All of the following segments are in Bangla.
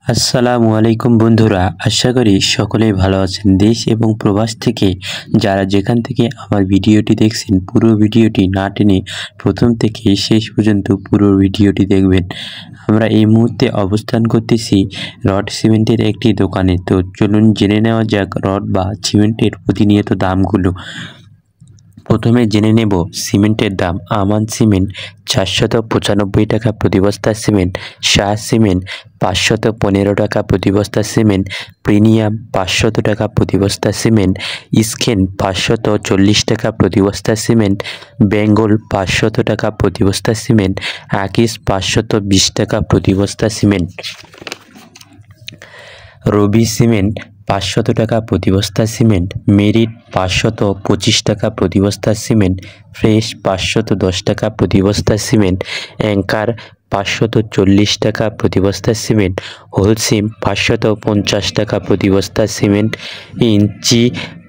আসসালামু আলাইকুম বন্ধুরা, আশা করি সকলেই ভালো আছেন। দেশ এবং প্রবাস থেকে যারা যেখান থেকে আমার ভিডিওটি দেখছেন, পুরো ভিডিওটি না টেনে প্রথম থেকে শেষ পর্যন্ত পুরো ভিডিওটি দেখবেন। আমরা এই মুহূর্তে অবস্থান করতেছি রড সিমেন্টের একটি দোকানে। তো চলুন জেনে নেওয়া যাক রড বা সিমেন্টের প্রতিনিয়ত দামগুলো। প্রথমে জেনে নেব সিমেন্টের দাম। আমান সিমেন্ট 495 টাকা প্রতি বস্তা সিমেন্ট, শাহ সিমেন্ট 515 টাকা প্রতি বস্তা সিমেন্ট, প্রিমিয়াম 500 টাকা প্রতি বস্তা সিমেন্ট, স্কেন 540 টাকা প্রতি বস্তা সিমেন্ট, বেঙ্গল 500 টাকা প্রতি বস্তা সিমেন্ট, আকিস 520 টাকা প্রতি বস্তা সিমেন্ট, রবি সিমেন্ট 500 টাকা প্রতি বস্তা সিমেন্ট, মেরিট 525 টাকা প্রতি বস্তা সিমেন্ট, ফ্রেশ 510 টাকা প্রতি বস্তা সিমেন্ট, অ্যাঙ্কার 540 টাকা প্রতি বস্তা সিমেন্ট, হোলসিম 550 টাকা প্রতি বস্তা সিমেন্ট, ইঞ্চি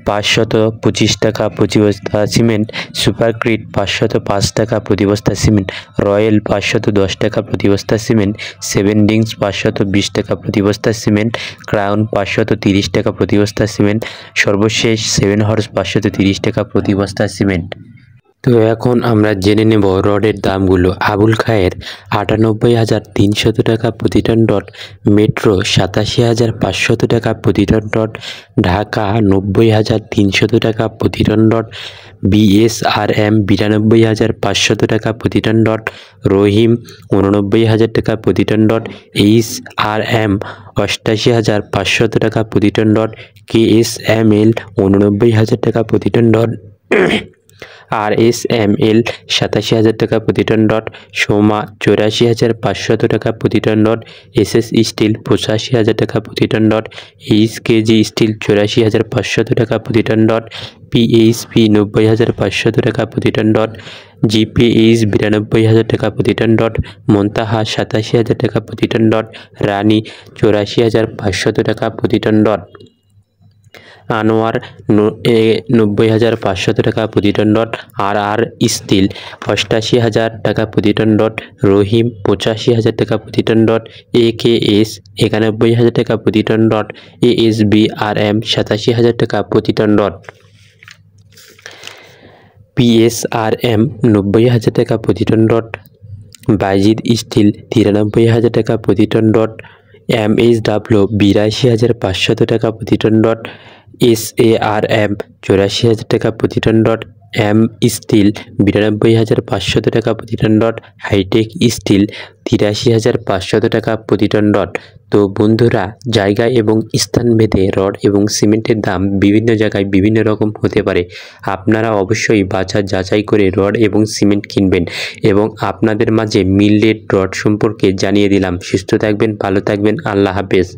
525 টাকা প্রতি বস্তা সিমেন্ট, সুপারক্রিট 505 টাকা প্রতি বস্তা সিমেন্ট, রয়্যাল 510 টাকা প্রতি বস্তা সিমেন্ট, সেভেন ডিংস 520 টাকা প্রতি বস্তা সিমেন্ট, ক্রাউন 530 টাকা প্রতি বস্তা সিমেন্ট, সর্বশেষ সেভেন হর্স 530 টাকা প্রতি বস্তা সিমেন্ট। তো এখন আমরা জেনে নেব রডের দামগুলো। আবুল খায়ের 98,300 টাকা প্রতি টন রড, মেট্রো 87,500 টাকা প্রতি টন রড, ঢাকা 90,300 টাকা প্রতি টন রড, BSRM 92,500 টাকা প্রতি টন রড, রহিম 89,000 টাকা প্রতি টন রড, HRM 88,500 টাকা প্রতি টন রড, KSML 89,000 টাকা প্রতি টন রড, RSML 87,000 টাকা প্রতি টন রড, সোমা 84,500 টাকা প্রতি টন রড, SS স্টিল 85,000 টাকা প্রতি টন রড, HKG স্টিল 84,500 টাকা প্রতি টন রড, PHP 90,500 টাকা প্রতি টন রড, GPH 92,000 টাকা প্রতি টন রড, মন্তাহা 87,000 টাকা প্রতি টন রড, রানী 84,500 টাকা প্রতি টন রড, আনোয়ার 90,500 টাকা প্রতি টন রড, RR স্টিল 88,000 টাকা প্রতি টন রড, রহিম 85,000 টাকা প্রতি টন রড, AKS 91,000 টাকা প্রতি টন রড, ASBRM 87,000 টাকা প্রতি টন রড, PSRM 90,000 টাকা প্রতি টন রড, বাইজিদ স্টিল 93,000 টাকা প্রতি টন রড, MSW 82,500 টাকা প্রতি টন রড, SARM 84,000 টাকা প্রতি টন রড, M স্টিল 92,500 টাকা প্রতি টন রড, হাইটেক স্টিল 83,500 টাকা প্রতি টন রড। তো বন্ধুরা, জায়গা এবং স্থান ভেদে রড এবং সিমেন্টের দাম বিভিন্ন জায়গায় বিভিন্ন রকম হতে পারে। আপনারা অবশ্যই বাজার যাচাই করে রড এবং সিমেন্ট কিনবেন এবং আপনাদের মাঝে মিল রেট রড সম্পর্কে জানিয়ে দিলাম। সুস্থ থাকবেন, ভালো থাকবেন, আল্লাহ হাফেজ।